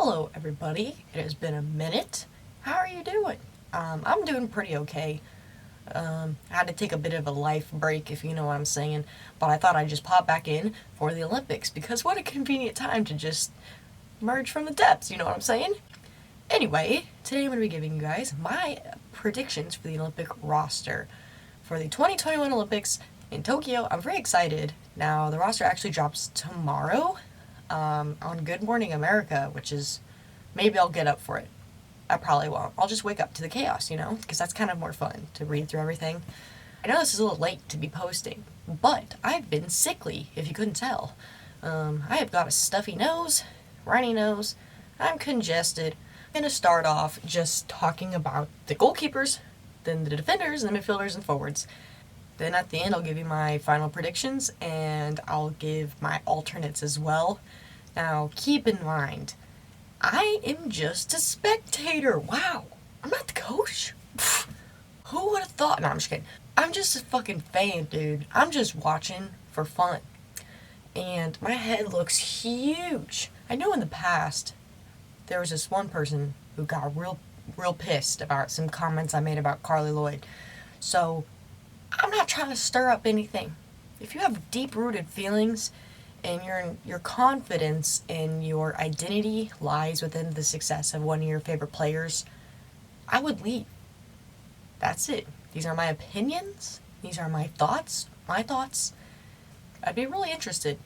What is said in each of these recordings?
Hello everybody, it has been a minute. How are you doing? I'm doing pretty okay. I had to take a bit of a life break, if you know what I'm saying, but I thought I'd just pop back in for the Olympics, because what a convenient time to just merge from the depths, you know what I'm saying? Anyway, today I'm going to be giving you guys my predictions for the Olympic roster for the 2021 Olympics in Tokyo. I'm very excited. Now, the roster actually drops tomorrow on Good Morning America, which is, maybe I'll get up for it. I probably won't. I'll just wake up to the chaos, you know, because that's kind of more fun to read through everything. I know this is a little late to be posting, but I've been sickly, if you couldn't tell. I have got a stuffy nose, runny nose, I'm congested. I'm going to start off just talking about the goalkeepers, then the defenders, and the midfielders and forwards. Then at the end I'll give you my final predictions, and I'll give my alternates as well. Now, keep in mind, I am just a spectator. Wow, I'm not the coach. Pfft, who would have thought? No, I'm just kidding. I'm just a fucking fan, dude. I'm just watching for fun. And my head looks huge. I know in the past, there was this one person who got real pissed about some comments I made about Carly Lloyd. So, I'm not trying to stir up anything. If you have deep-rooted feelings and your confidence in your identity lies within the success of one of your favorite players, I would leave. That's it. These are my opinions. These are my thoughts. I'd be really interested.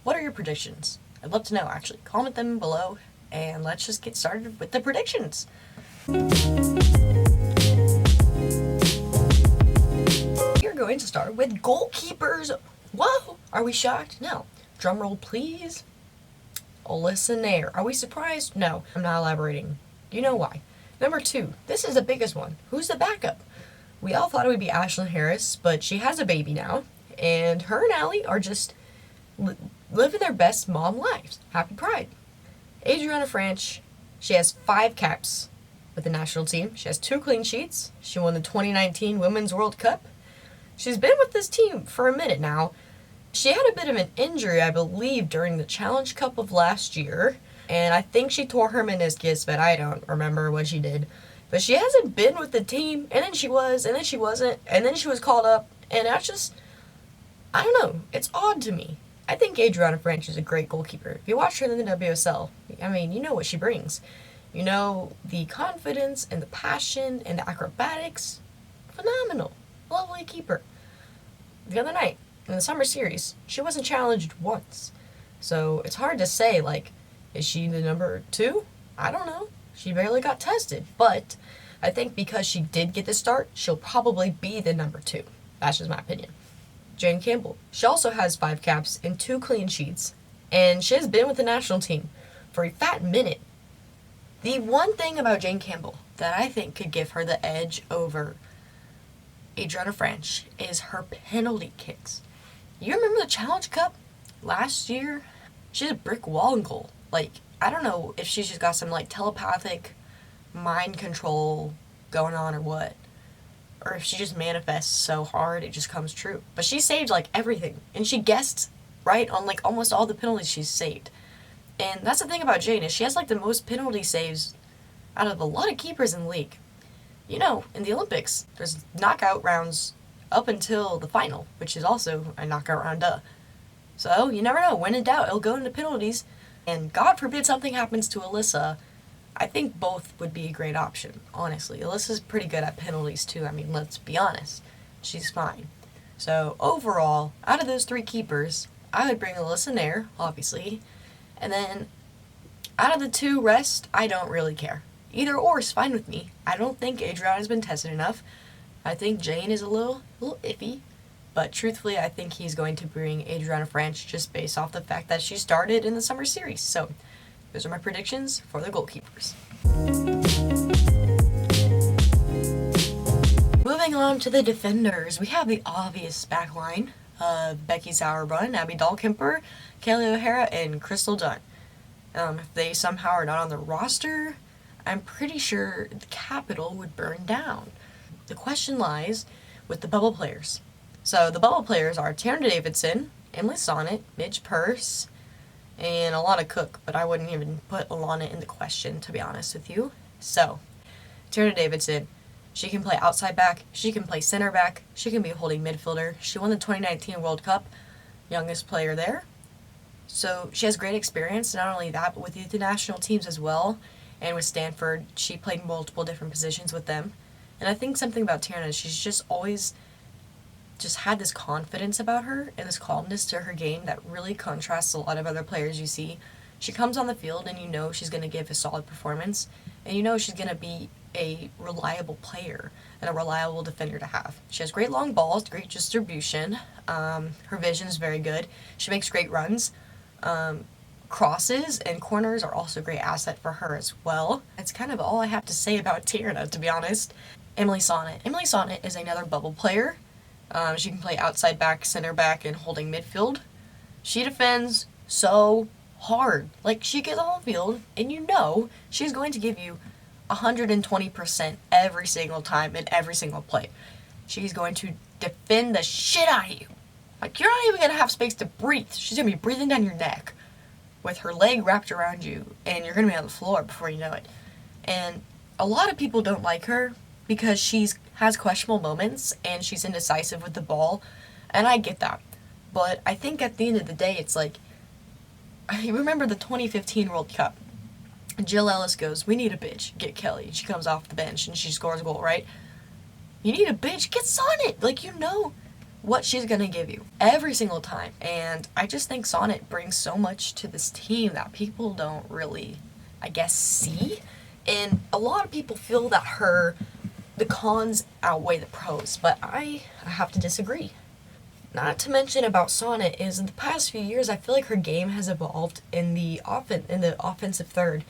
What are your predictions? I'd love to know, actually. Comment them below, and let's just get started with the predictions. We're going to start with goalkeepers. Whoa! Are we shocked? No. Drumroll, please. Alyssa Nair. Are we surprised? No. I'm not elaborating. You know why. Number 2. This is the biggest one. Who's the backup? We all thought it would be Ashlyn Harris, but she has a baby now, and her and Allie are just living their best mom lives. Happy Pride. Adriana Franch, she has 5 caps with the national team. She has 2 clean sheets. She won the 2019 Women's World Cup. She's been with this team for a minute now. She had a bit of an injury, I believe, during the Challenge Cup of last year, and I think she tore her meniscus, but I don't remember what she did. But she hasn't been with the team, and then she was, and then she wasn't, and then she was called up, and that's just, I don't know, it's odd to me. I think Adriana Franch is a great goalkeeper. If you watch her in the WSL, I mean, you know what she brings. You know, the confidence and the passion and the acrobatics, phenomenal. Lovely keeper. The other night, in the summer series, she wasn't challenged once. So it's hard to say, like, is she the number 2? I don't know. She barely got tested. But I think because she did get the start, she'll probably be the number 2. That's just my opinion. Jane Campbell. She also has 5 caps and 2 clean sheets. And she has been with the national team for a fat minute. The one thing about Jane Campbell that I think could give her the edge over Adriana Franch is her penalty kicks. You remember the Challenge Cup last year? She had a brick wall in goal. Like, I don't know if she's just got some, like, telepathic mind control going on or what. Or if she just manifests so hard it just comes true. But she saved, like, everything. And she guessed right on, like, almost all the penalties she's saved. And that's the thing about Jane, is she has, like, the most penalty saves out of a lot of keepers in the league. You know, in the Olympics, there's knockout rounds up until the final, which is also a knockout round, So, you never know. When in doubt, it'll go into penalties. And God forbid something happens to Alyssa, I think both would be a great option, honestly. Alyssa's pretty good at penalties, too. I mean, let's be honest. She's fine. So, overall, out of those 3 keepers, I would bring Alyssa Nair, obviously. And then, out of the 2 rest, I don't really care. Either or is fine with me. I don't think Adriana's been tested enough. I think Jane is a little iffy. But truthfully, I think he's going to bring Adriana Franch just based off the fact that she started in the summer series. So, those are my predictions for the goalkeepers. Moving on to the defenders, we have the obvious backline of Becky Sauerbrunn, Abby Dahlkemper, Kaylee O'Hara, and Crystal Dunn. If they somehow are not on the roster, I'm pretty sure the Capitol would burn down. The question lies with the bubble players. So the bubble players are Tierna Davidson, Emily Sonnet, Midge Purse, and Alana Cook, but I wouldn't even put Alana in the question, to be honest with you. So, Tierna Davidson, she can play outside back, she can play center back, she can be a holding midfielder. She won the 2019 World Cup, youngest player there. So she has great experience, not only that, but with the international teams as well. And with Stanford, she played multiple different positions with them. And I think something about Tierna, she's just always just had this confidence about her and this calmness to her game that really contrasts a lot of other players you see. She comes on the field and you know she's going to give a solid performance, and you know she's going to be a reliable player and a reliable defender to have. She has great long balls, great distribution. Her vision is very good. She makes great runs. Crosses and corners are also a great asset for her as well. That's kind of all I have to say about Tierna, to be honest. Emily Uswnt. Emily Uswnt is another bubble player. She can play outside back, center back, and holding midfield. She defends so hard. Like, she gets on the field, and you know she's going to give you 120% every single time in every single play. She's going to defend the shit out of you. Like, you're not even going to have space to breathe. She's going to be breathing down your neck with her leg wrapped around you, and you're going to be on the floor before you know it. And a lot of people don't like her because has questionable moments and she's indecisive with the ball, and I get that. But I think at the end of the day, it's like, I remember the 2015 World Cup. Jill Ellis goes, "We need a bitch, get Kelly." She comes off the bench and she scores a goal, right? You need a bitch, get Sonnet. Like, you know what she's going to give you every single time. And I just think Sonnet brings so much to this team that people don't really, I guess, see. And a lot of people feel that the cons outweigh the pros, but I have to disagree. Not to mention about Sonnet is in the past few years, I feel like her game has evolved in the offensive third.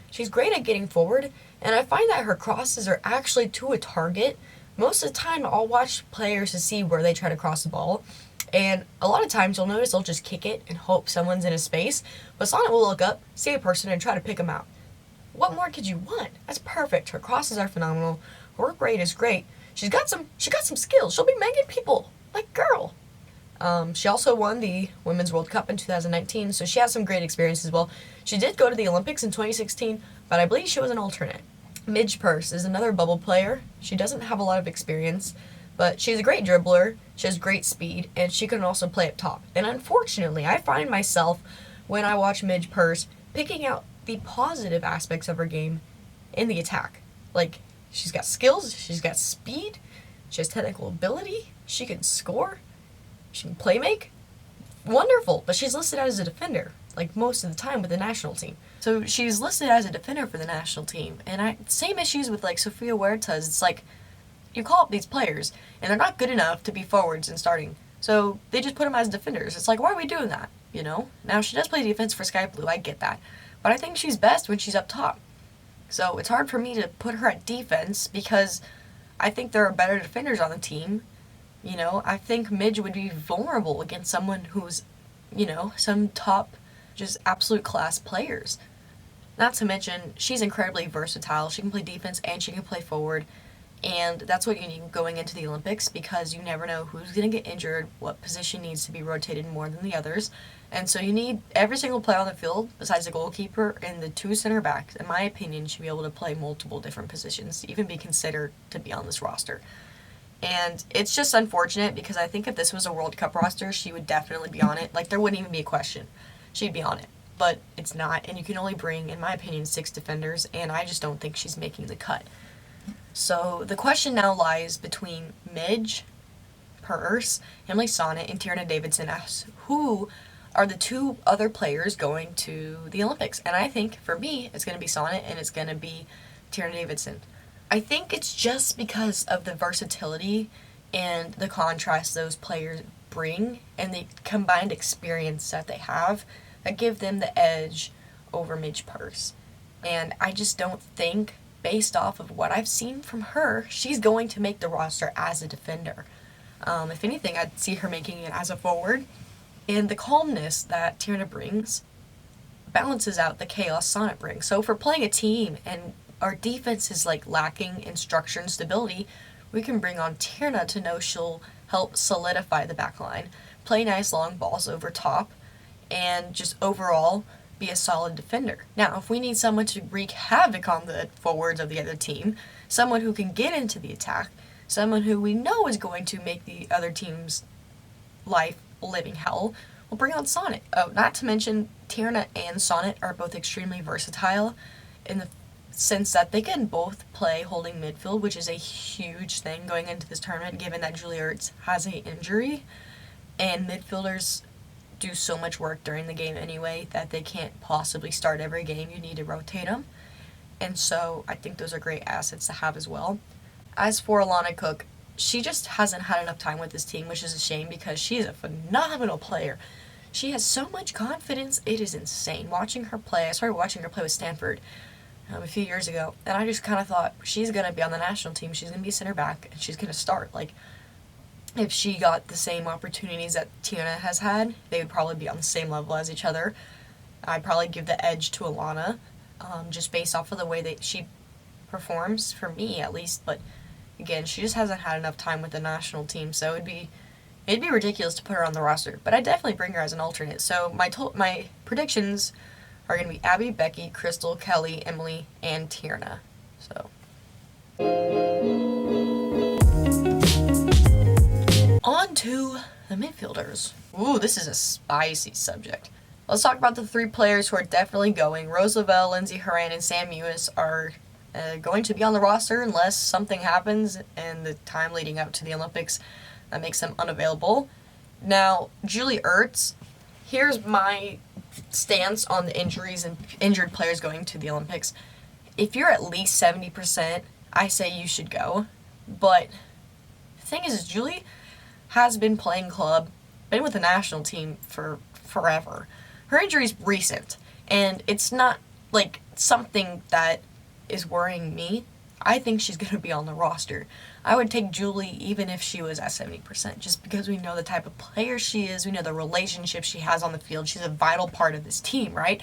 She's great at getting forward, and I find that her crosses are actually to a target. Most of the time, I'll watch players to see where they try to cross the ball, and a lot of times you'll notice they'll just kick it and hope someone's in a space, but Sonnet will look up, see a person, and try to pick them out. What more could you want? That's perfect. Her crosses are phenomenal. Her work rate is great. She got some skills. She'll be making people like, girl. She also won the Women's World Cup in 2019, so she has some great experience as well. She did go to the Olympics in 2016, but I believe she was an alternate. Midge Purse is another bubble player. She doesn't have a lot of experience, but she's a great dribbler, she has great speed, and she can also play up top. And unfortunately, I find myself, when I watch Midge Purse, picking out the positive aspects of her game in the attack. Like, she's got skills, she's got speed, she has technical ability, she can score, she can play make. Wonderful, but she's listed as a defender, like most of the time with the national team. So she's listed as a defender for the national team, and same issues with like Sofia Huertas. It's like, you call up these players, and they're not good enough to be forwards and starting, so they just put them as defenders. It's like, why are we doing that, you know? Now, she does play defense for Sky Blue, I get that, but I think she's best when she's up top. So it's hard for me to put her at defense because I think there are better defenders on the team. You know, I think Midge would be vulnerable against someone who's, you know, some top, just absolute class players. Not to mention, she's incredibly versatile. She can play defense and she can play forward. And that's what you need going into the Olympics, because you never know who's going to get injured, what position needs to be rotated more than the others. And so you need every single player on the field, besides the goalkeeper and the two center backs, in my opinion, should be able to play multiple different positions to even be considered to be on this roster. And it's just unfortunate because I think if this was a World Cup roster, she would definitely be on it. Like, there wouldn't even be a question. She'd be on it. But it's not, and you can only bring, in my opinion, 6 defenders, and I just don't think she's making the cut. So the question now lies between Midge Purse, Emily Uswnt, and Tierna Davidson as who are the 2 other players going to the Olympics. And I think, for me, it's going to be Uswnt and it's going to be Tierna Davidson. I think it's just because of the versatility and the contrast those players bring and the combined experience that they have that give them the edge over Midge Purse. And I just don't think, based off of what I've seen from her, she's going to make the roster as a defender. If anything, I'd see her making it as a forward. And the calmness that Tierna brings balances out the chaos Sonnet brings. So if we're playing a team and our defense is like lacking in structure and stability, we can bring on Tierna to know she'll help solidify the back line, play nice long balls over top, and just overall be a solid defender. Now, if we need someone to wreak havoc on the forwards of the other team, someone who can get into the attack, someone who we know is going to make the other team's life a living hell, we'll bring on Uswnt. Oh, not to mention, Tierna and Uswnt are both extremely versatile in the sense that they can both play holding midfield, which is a huge thing going into this tournament, given that Julie Ertz has an injury, and midfielders do so much work during the game anyway that they can't possibly start every game. You need to rotate them, and so I think those are great assets to have as well. As for Alana Cook, she just hasn't had enough time with this team, which is a shame because she is a phenomenal player. She has so much confidence, it is insane. Watching her play, I started watching her play with Stanford a few years ago, and I just kind of thought, she's going to be on the national team, she's going to be center back, and she's going to start. Like, if she got the same opportunities that Tierna has had, they would probably be on the same level as each other. I'd probably give the edge to Alana, just based off of the way that she performs, for me at least, but again, she just hasn't had enough time with the national team, so it'd be ridiculous to put her on the roster, but I'd definitely bring her as an alternate. So my predictions are going to be Abby, Becky, Crystal, Kelly, Emily, and Tierna. So on to the midfielders. Ooh, this is a spicy subject. Let's talk about the three players who are definitely going. Rose Lavelle, Lynsey Horan, and Sam Mewis are going to be on the roster unless something happens in the time leading up to the Olympics that makes them unavailable. Now, Julie Ertz, here's my stance on the injuries and injured players going to the Olympics. If you're at least 70%, I say you should go. But the thing is Julie has been playing club, been with the national team for forever. Her injury's recent, and it's not like something that is worrying me. I think she's going to be on the roster. I would take Julie even if she was at 70%, just because we know the type of player she is, we know the relationship she has on the field. She's a vital part of this team, right?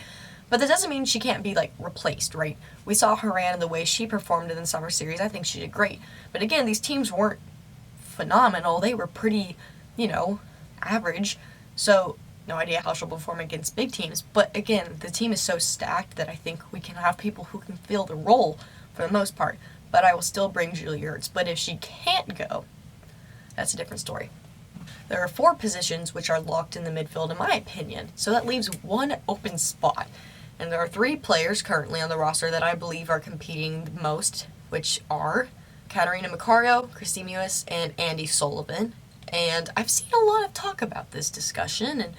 But that doesn't mean she can't be, like, replaced, right? We saw Horan and the way she performed in the summer series. I think she did great. But again, these teams weren't phenomenal. They were pretty, average. So, no idea how she'll perform against big teams. But again, the team is so stacked that I think we can have people who can fill the role for the most part. But I will still bring Julie Ertz. But if she can't go, that's a different story. There are 4 positions which are locked in the midfield, in my opinion. So that leaves 1 open spot. And there are 3 players currently on the roster that I believe are competing the most, which are Katarina Macario, Christy Mewis, and Andy Sullivan. And I've seen a lot of talk about this discussion and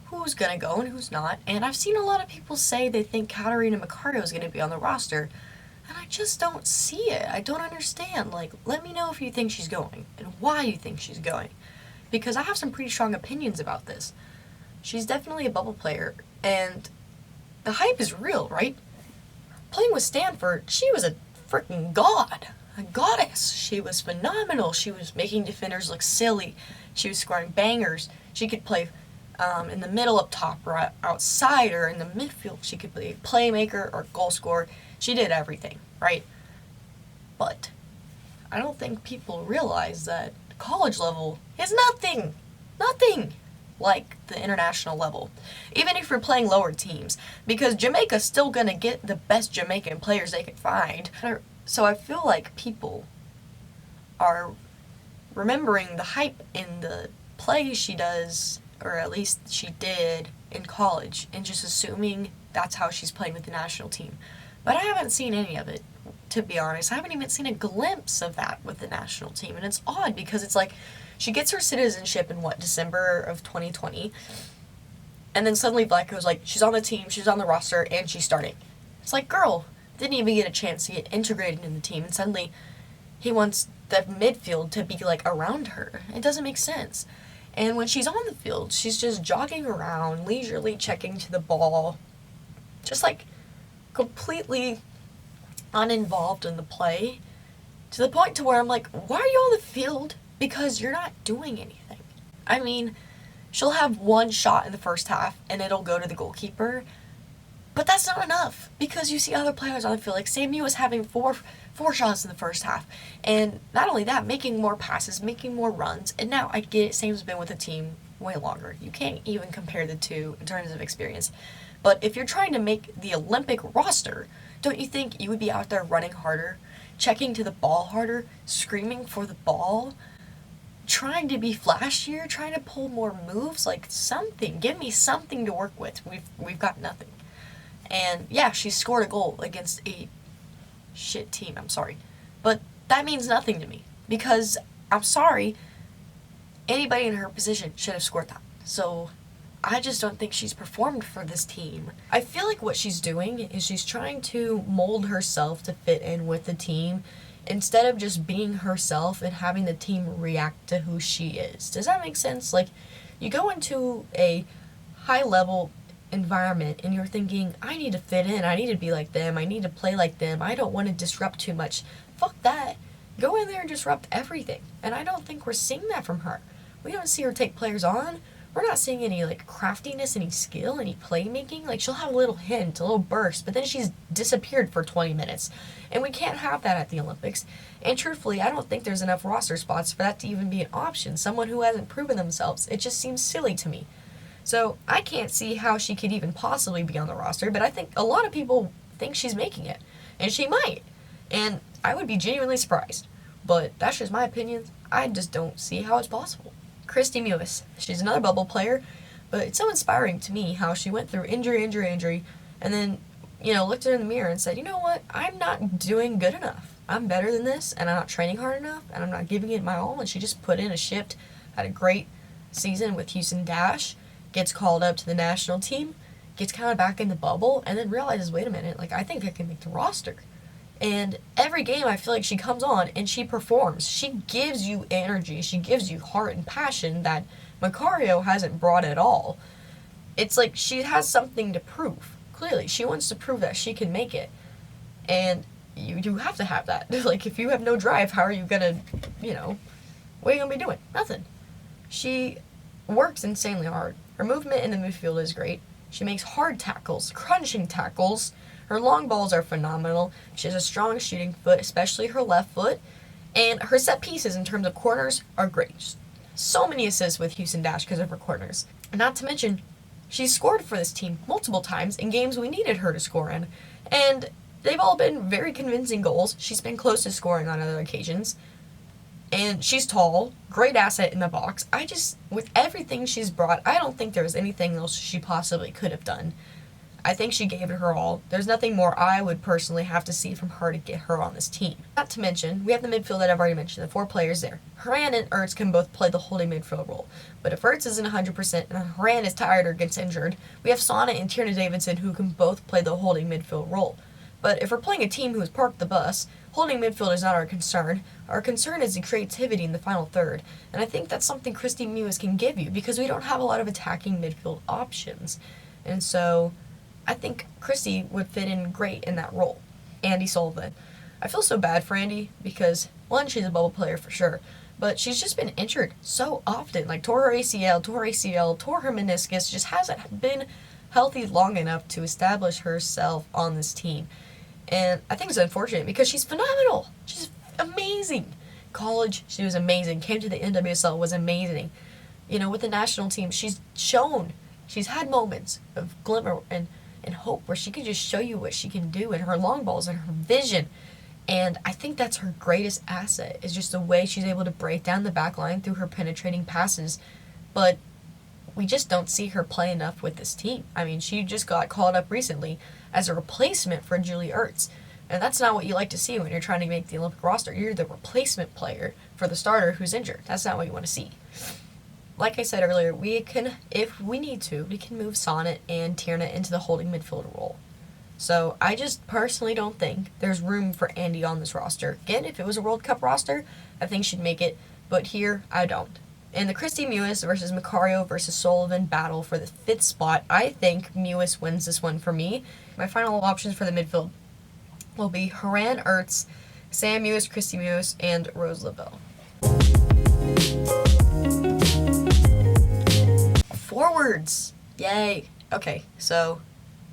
who's going to go and who's not. And I've seen a lot of people say they think Katarina Macario is going to be on the roster. And I just don't see it. I don't understand. Like, let me know if you think she's going and why you think she's going. Because I have some pretty strong opinions about this. She's definitely a bubble player, and the hype is real, right? Playing with Stanford, she was a freaking god. A goddess. She was phenomenal. She was making defenders look silly. She was scoring bangers. She could play in the middle up top or outside or in the midfield. She could be a playmaker or goal scorer. She did everything, right? But I don't think people realize that college level is nothing like the international level, even if you're playing lower teams, because Jamaica's still going to get the best Jamaican players they can find. So I feel like people are remembering the hype in the play she does, or at least she did in college, and just assuming that's how she's playing with the national team. But I haven't seen any of it, to be honest. I haven't even seen a glimpse of that with the national team. And it's odd because it's like she gets her citizenship in, December of 2020. And then suddenly Vlatko's like, she's on the team, she's on the roster, and she's starting. It's like, girl, didn't even get a chance to get integrated in the team. And suddenly he wants the midfield to be, like, around her. It doesn't make sense. And when she's on the field, she's just jogging around, leisurely checking to the ball. Just, like, completely uninvolved in the play, to the point to where I'm like, why are you on the field? Because you're not doing anything. I mean, she'll have 1 shot in the first half and it'll go to the goalkeeper, but that's not enough, because you see other players on the field, like Sam Mewis was having four shots in the first half, and not only that, making more passes, making more runs. And now I get it, Sam's been with the team way longer. You can't even compare the two in terms of experience. But if you're trying to make the Olympic roster, don't you think you would be out there running harder, checking to the ball harder, screaming for the ball, trying to be flashier, trying to pull more moves, like something. Give me something to work with. We've got nothing. And yeah, she scored a goal against a shit team, I'm sorry. But that means nothing to me, because I'm sorry, anybody in her position should have scored that. So I just don't think she's performed for this team. I feel like what she's doing is she's trying to mold herself to fit in with the team instead of just being herself and having the team react to who she is. Does that make sense? Like, you go into a high-level environment and you're thinking, I need to fit in, I need to be like them, I need to play like them, I don't want to disrupt too much. Fuck that. Go in there and disrupt everything. And I don't think we're seeing that from her. We don't see her take players on. We're not seeing any, like, craftiness, any skill, any playmaking. Like, she'll have a little hint, a little burst, but then she's disappeared for 20 minutes. And we can't have that at the Olympics. And truthfully, I don't think there's enough roster spots for that to even be an option. Someone who hasn't proven themselves. It just seems silly to me. So I can't see how she could even possibly be on the roster, but I think a lot of people think she's making it. And she might. And I would be genuinely surprised. But that's just my opinion. I just don't see how it's possible. Kristie Mewis. She's another bubble player, but it's so inspiring to me how she went through injury, and then, looked in the mirror and said, you know what, I'm not doing good enough. I'm better than this, and I'm not training hard enough, and I'm not giving it my all, and she just put in a shift, had a great season with Uswnt, gets called up to the national team, gets kind of back in the bubble, and then realizes, wait a minute, like, I think I can make the roster. And every game I feel like she comes on and she performs. She gives you energy. She gives you heart and passion that Macario hasn't brought at all. It's like she has something to prove. Clearly, she wants to prove that she can make it. And you have to have that. Like, if you have no drive, how are you going to, what are you going to be doing? Nothing. She works insanely hard. Her movement in the midfield is great. She makes hard tackles, crunching tackles. Her long balls are phenomenal. She has a strong shooting foot, especially her left foot. And her set pieces in terms of corners are great. So many assists with Uswnt because of her corners. And not to mention, she's scored for this team multiple times in games we needed her to score in. And they've all been very convincing goals. She's been close to scoring on other occasions. And she's tall, great asset in the box. With everything she's brought, I don't think there's anything else she possibly could have done. I think she gave it her all. There's nothing more I would personally have to see from her to get her on this team. Not to mention, we have the midfield that I've already mentioned, the 4 players there. Horan and Ertz can both play the holding midfield role. But if Ertz isn't 100% and Horan is tired or gets injured, we have Sonnet and Tierna Davidson who can both play the holding midfield role. But if we're playing a team who has parked the bus, holding midfield is not our concern. Our concern is the creativity in the final third. And I think that's something Kristie Mewis can give you because we don't have a lot of attacking midfield options. And so I think Kristie would fit in great in that role. Andy Sullivan. I feel so bad for Andy because, one, she's a bubble player for sure, but she's just been injured so often. Like, tore her ACL, tore her meniscus, just hasn't been healthy long enough to establish herself on this team. And I think it's unfortunate because she's phenomenal. She's amazing. College, she was amazing. Came to the NWSL, was amazing. With the national team, she's shown, she's had moments of glimmer and hope where she can just show you what she can do, and her long balls and her vision. And I think that's her greatest asset, is just the way she's able to break down the back line through her penetrating passes. But we just don't see her play enough with this team. I mean, she just got called up recently as a replacement for Julie Ertz. And that's not what you like to see when you're trying to make the Olympic roster. You're the replacement player for the starter who's injured. That's not what you want to see. Like I said earlier, we can, if we need to, we can move Sonnet and Tierna into the holding midfield role. So I just personally don't think there's room for Andy on this roster. Again, if it was a World Cup roster, I think she'd make it, but here I don't. In the Kristie Mewis versus Macario versus Sullivan battle for the 5th spot, I think Mewis wins this one for me. My final options for the midfield will be Horan Ertz, Sam Mewis, Kristie Mewis, and Rose Lavelle. Forwards! Yay! Okay, so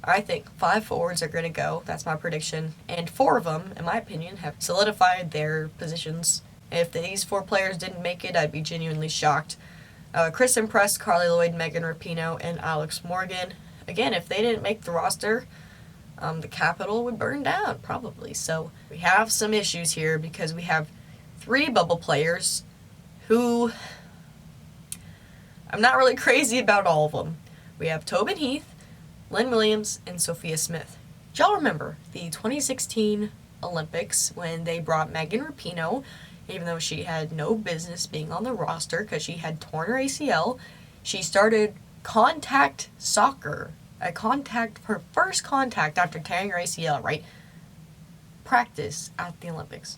I think 5 forwards are going to go. That's my prediction. And 4 of them, in my opinion, have solidified their positions. If these 4 players didn't make it, I'd be genuinely shocked. Kristen Press, Carly Lloyd, Megan Rapinoe, and Alex Morgan. Again, if they didn't make the roster, the Capitol would burn down, probably. So we have some issues here because we have 3 bubble players who I'm not really crazy about all of them. We have Tobin Heath, Lynn Williams, and Sophia Smith. Do y'all remember the 2016 Olympics when they brought Megan Rapinoe, even though she had no business being on the roster because she had torn her ACL? She started contact soccer, her first contact after tearing her ACL, right? Practice at the Olympics.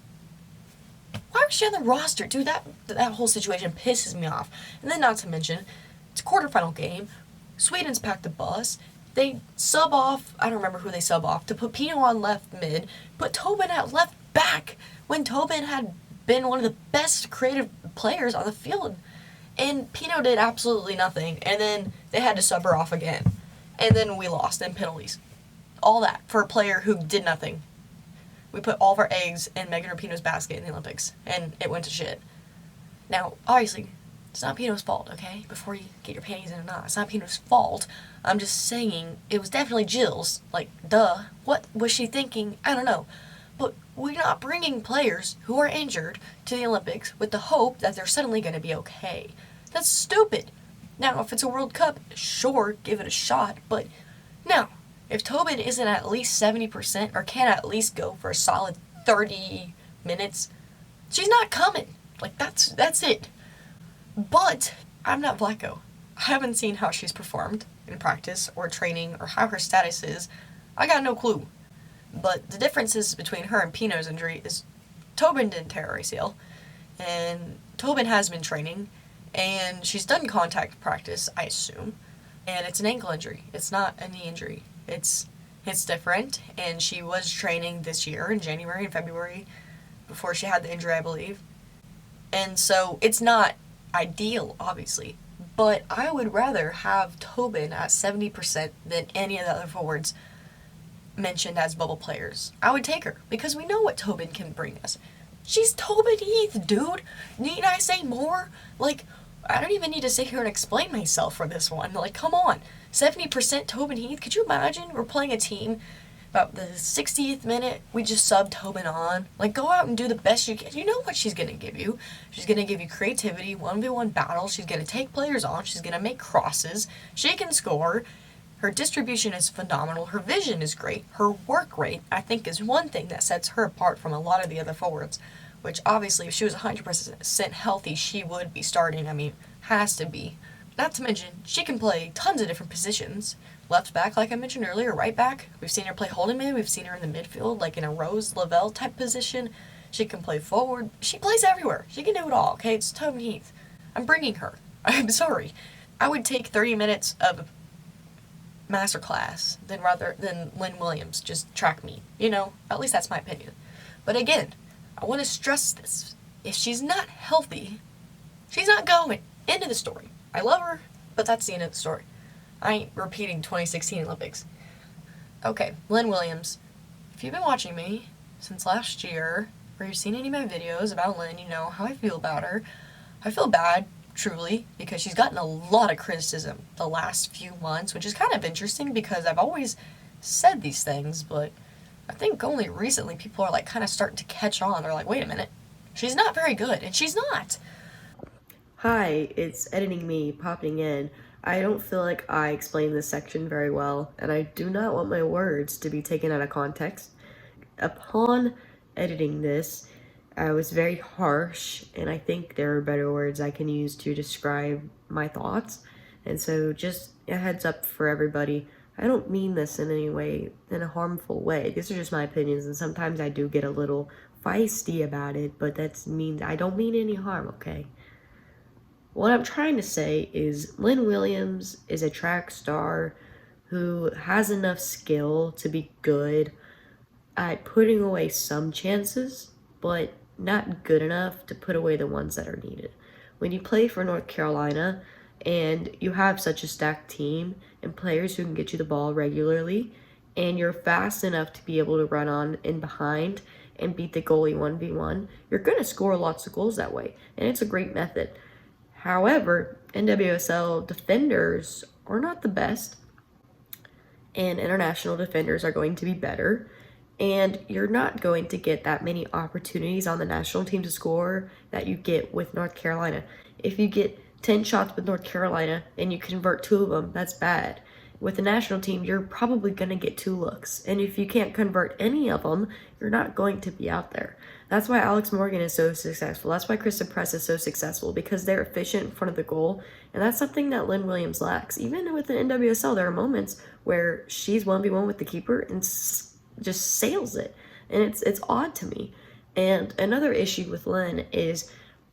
Why was she on the roster? Dude, that whole situation pisses me off. And then not to mention, it's a quarterfinal game. Sweden's packed the bus. They sub off, I don't remember who they sub off, to put Pino on left mid, put Tobin at left back when Tobin had been one of the best creative players on the field. And Pino did absolutely nothing. And then they had to sub her off again. And then we lost in penalties. All that for a player who did nothing. We put all of our eggs in Megan Rapinoe's basket in the Olympics, and it went to shit. Now, obviously, it's not Pino's fault, okay? Before you get your panties in a knot, it's not Pino's fault. I'm just saying it was definitely Jill's. Like, duh. What was she thinking? I don't know. But we're not bringing players who are injured to the Olympics with the hope that they're suddenly going to be okay. That's stupid. Now, if it's a World Cup, sure, give it a shot, but no. If Tobin isn't at least 70% or can at least go for a solid 30 minutes, she's not coming. Like, that's it. But I'm not Vlaco. I haven't seen how she's performed in practice or training or how her status is. I got no clue. But the differences between her and Pino's injury is Tobin didn't tear her ACL, and Tobin has been training, and she's done contact practice, I assume, and it's an ankle injury. It's not a knee injury. It's different, and she was training this year in January and February before she had the injury, I believe. And so it's not ideal, obviously, but I would rather have Tobin at 70% than any of the other forwards mentioned as bubble players. I would take her because we know what Tobin can bring us. She's Tobin Heath, dude. Need I say more? Like, I don't even need to sit here and explain myself for this one. Like, come on. 70% Tobin Heath? Could you imagine? We're playing a team. About the 60th minute, we just subbed Tobin on. Like, go out and do the best you can. You know what she's going to give you. She's going to give you creativity, 1v1 battle. She's going to take players on. She's going to make crosses. She can score. Her distribution is phenomenal. Her vision is great. Her work rate, I think, is one thing that sets her apart from a lot of the other forwards. Which, obviously, if she was 100% healthy, she would be starting. I mean, has to be. Not to mention, she can play tons of different positions. Left back, like I mentioned earlier, right back. We've seen her play holding mid. We've seen her in the midfield, like in a Rose Lavelle type position. She can play forward. She plays everywhere. She can do it all, okay? It's Tobin Heath. I'm bringing her. I'm sorry. I would take 30 minutes of masterclass than Lynn Williams just track me. You know, at least that's my opinion. But again, I want to stress this. If she's not healthy, she's not going. End of the story. I love her, but that's the end of the story. I ain't repeating 2016 Olympics. Okay, Lynn Williams. If you've been watching me since last year, or you've seen any of my videos about Lynn, you know how I feel about her. I feel bad, truly, because she's gotten a lot of criticism the last few months, which is kind of interesting because I've always said these things, but I think only recently people are like kind of starting to catch on. They're like, wait a minute, she's not very good, and she's not. Hi, it's editing me popping in. I don't feel like I explained this section very well, and I do not want my words to be taken out of context. Upon editing this, I was very harsh, and I think there are better words I can use to describe my thoughts. And so just a heads up for everybody, I don't mean this in any way, in a harmful way. These are just my opinions, and sometimes I do get a little feisty about it, but that means I don't mean any harm, okay? What I'm trying to say is Lynn Williams is a track star who has enough skill to be good at putting away some chances, but not good enough to put away the ones that are needed. When you play for North Carolina and you have such a stacked team and players who can get you the ball regularly, and you're fast enough to be able to run on in behind and beat the goalie 1v1, you're going to score lots of goals that way, and it's a great method. However, NWSL defenders are not the best, and international defenders are going to be better. And you're not going to get that many opportunities on the national team to score that you get with North Carolina. If you get 10 shots with North Carolina and you convert 2 of them, that's bad. With the national team, you're probably going to get 2 looks. And if you can't convert any of them, you're not going to be out there. That's why Alex Morgan is so successful. That's why Kristen Press is so successful, because they're efficient in front of the goal. And that's something that Lynn Williams lacks. Even with the NWSL, there are moments where she's 1v1 with the keeper and just sails it. And it's odd to me. And another issue with Lynn is,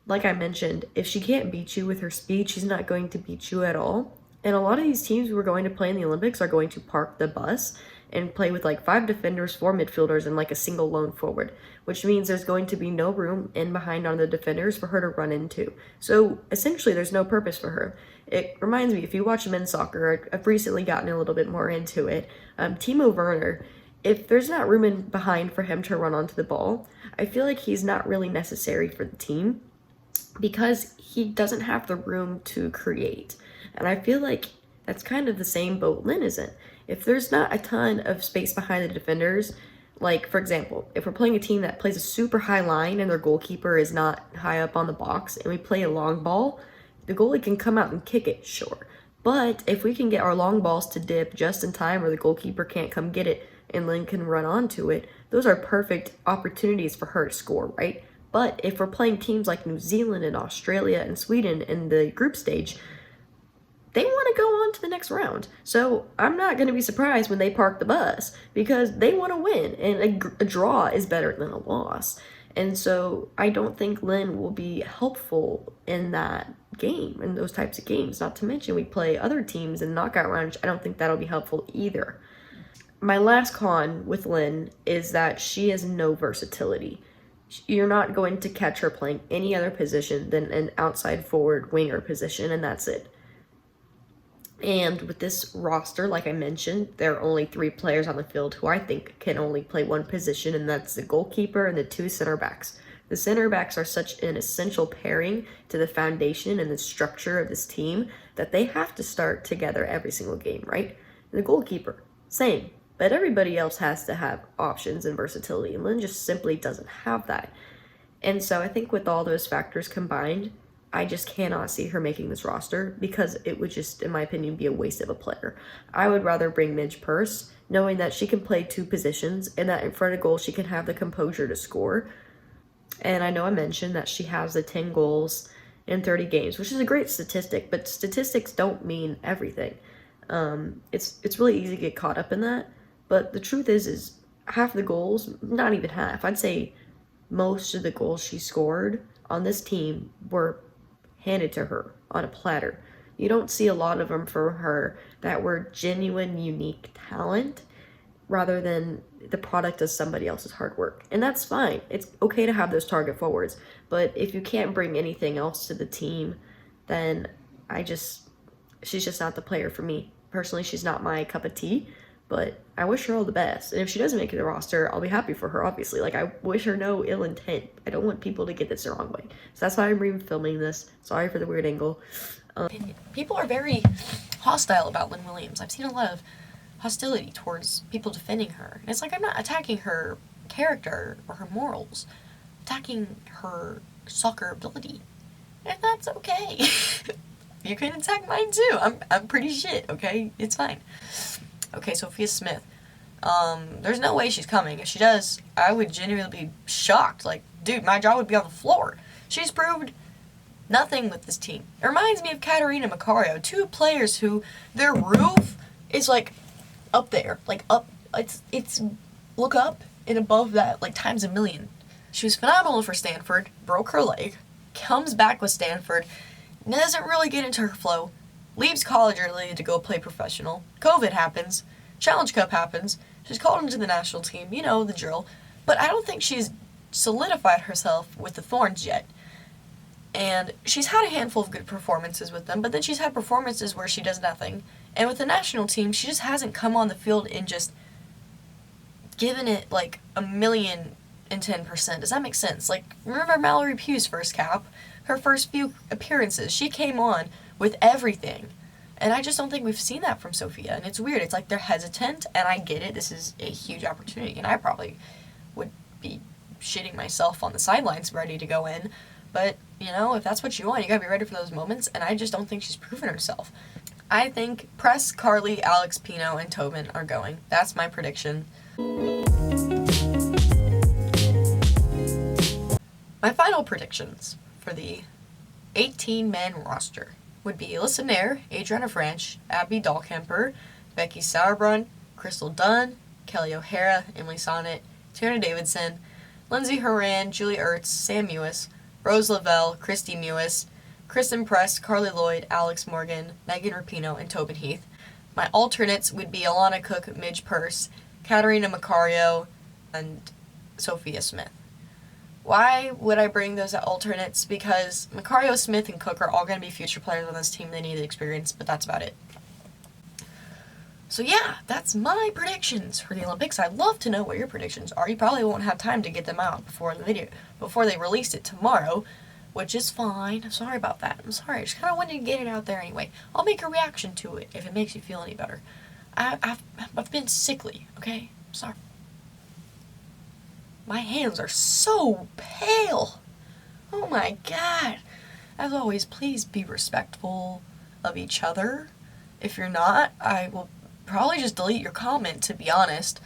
like I mentioned, if she can't beat you with her speed, she's not going to beat you at all. And a lot of these teams who are going to play in the Olympics are going to park the bus and play with like 5 defenders, 4 midfielders, and like a single lone forward, which means there's going to be no room in behind on the defenders for her to run into. So essentially there's no purpose for her. It reminds me, if you watch men's soccer, I've recently gotten a little bit more into it. Timo Werner, if there's not room in behind for him to run onto the ball, I feel like he's not really necessary for the team because he doesn't have the room to create. And I feel like that's kind of the same boat Lynn is in. If there's not a ton of space behind the defenders, like, for example, if we're playing a team that plays a super high line and their goalkeeper is not high up on the box and we play a long ball, the goalie can come out and kick it, sure. But if we can get our long balls to dip just in time or the goalkeeper can't come get it and Lynn can run onto it, those are perfect opportunities for her to score, right? But if we're playing teams like New Zealand and Australia and Sweden in the group stage, they want to go on to the next round. So I'm not going to be surprised when they park the bus because they want to win, and a draw is better than a loss. And so I don't think Lynn will be helpful in that game, in those types of games. Not to mention we play other teams in knockout rounds. I don't think that'll be helpful either. My last con with Lynn is that she has no versatility. You're not going to catch her playing any other position than an outside forward winger position, and that's it. And with this roster, like I mentioned, there are only 3 players on the field who I think can only play one position, and that's the goalkeeper and the 2 center backs. The center backs are such an essential pairing to the foundation and the structure of this team that they have to start together every single game, right? And the goalkeeper, same. But everybody else has to have options and versatility, and Lynn just simply doesn't have that. And so I think with all those factors combined, I just cannot see her making this roster because it would just, in my opinion, be a waste of a player. I would rather bring Midge Purse, knowing that she can play 2 positions and that in front of goal she can have the composure to score. And I know I mentioned that she has the 10 goals in 30 games, which is a great statistic, but statistics don't mean everything. It's really easy to get caught up in that, but the truth is half the goals, not even half, I'd say most of the goals she scored on this team were handed to her on a platter. You don't see a lot of them for her that were genuine, unique talent rather than the product of somebody else's hard work. And that's fine. It's okay to have those target forwards. But if you can't bring anything else to the team, then she's just not the player for me. Personally, she's not my cup of tea, but I wish her all the best. And if she doesn't make the roster, I'll be happy for her, obviously. Like, I wish her no ill intent. I don't want people to get this the wrong way. So that's why I'm re-filming this. Sorry for the weird angle. People are very hostile about Lynn Williams. I've seen a lot of hostility towards people defending her. And it's like, I'm not attacking her character or her morals. I'm attacking her soccer ability. And that's okay. You can attack mine too. I'm pretty shit, okay? It's fine. Okay, Sophia Smith. There's no way she's coming. If she does, I would genuinely be shocked. Like, dude, my jaw would be on the floor. She's proved nothing with this team. It reminds me of Katarina Macario, 2 players who their roof is like up there, like up. It's look up and above that, like times a million. She was phenomenal for Stanford. Broke her leg. Comes back with Stanford. Doesn't really get into her flow. Leaves college early to go play professional. COVID happens. Challenge Cup happens. She's called into the national team. You know the drill. But I don't think she's solidified herself with the Thorns yet. And she's had a handful of good performances with them, but then she's had performances where she does nothing. And with the national team, she just hasn't come on the field and just given it like 1,010%. Does that make sense? Like, remember Mallory Pugh's first cap? Her first few appearances, she came on with everything. And I just don't think we've seen that from Sophia. And it's weird. It's like they're hesitant, and I get it. This is a huge opportunity, and I probably would be shitting myself on the sidelines ready to go in. But, you know, if that's what you want, you gotta be ready for those moments, and I just don't think she's proven herself. I think Press, Carly, Alex, Pino, and Tobin are going. That's my prediction. My final predictions for the 18-man roster would be Alyssa Nair, Adriana Franch, Abby Dahlkemper, Becky Sauerbrunn, Crystal Dunn, Kelly O'Hara, Emily Sonnet, Tierney Davidson, Lindsay Horan, Julie Ertz, Sam Mewis, Rose Lavelle, Christy Mewis, Kristen Press, Carly Lloyd, Alex Morgan, Megan Rapinoe, and Tobin Heath. My alternates would be Alana Cook, Midge Purse, Katarina Macario, and Sophia Smith. Why would I bring those alternates? Because Macario, Smith, and Cook are all going to be future players on this team. They need the experience, but that's about it. So yeah, that's my predictions for the Olympics. I'd love to know what your predictions are. You probably won't have time to get them out before they release it tomorrow, which is fine. I'm sorry about that. I'm sorry. I just kind of wanted to get it out there anyway. I'll make a reaction to it if it makes you feel any better. I've been sickly, okay? I'm sorry. My hands are so pale. Oh my god. As always, please be respectful of each other. If you're not, I will probably just delete your comment, to be honest.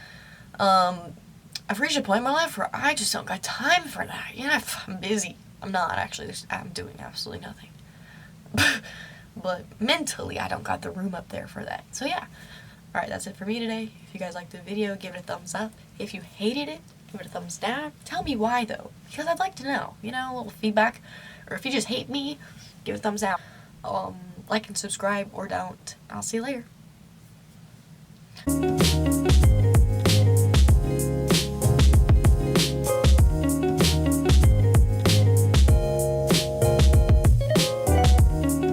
I've reached a point in my life where I just don't got time for that. Yeah, I'm busy. I'm not, actually. I'm doing absolutely nothing. But mentally, I don't got the room up there for that. So yeah. Alright, that's it for me today. If you guys liked the video, give it a thumbs up. If you hated it, give it a thumbs down. Tell me why, though. Because I'd like to know. You know, a little feedback. Or if you just hate me, give it a thumbs down. Like and subscribe, or don't. I'll see you later.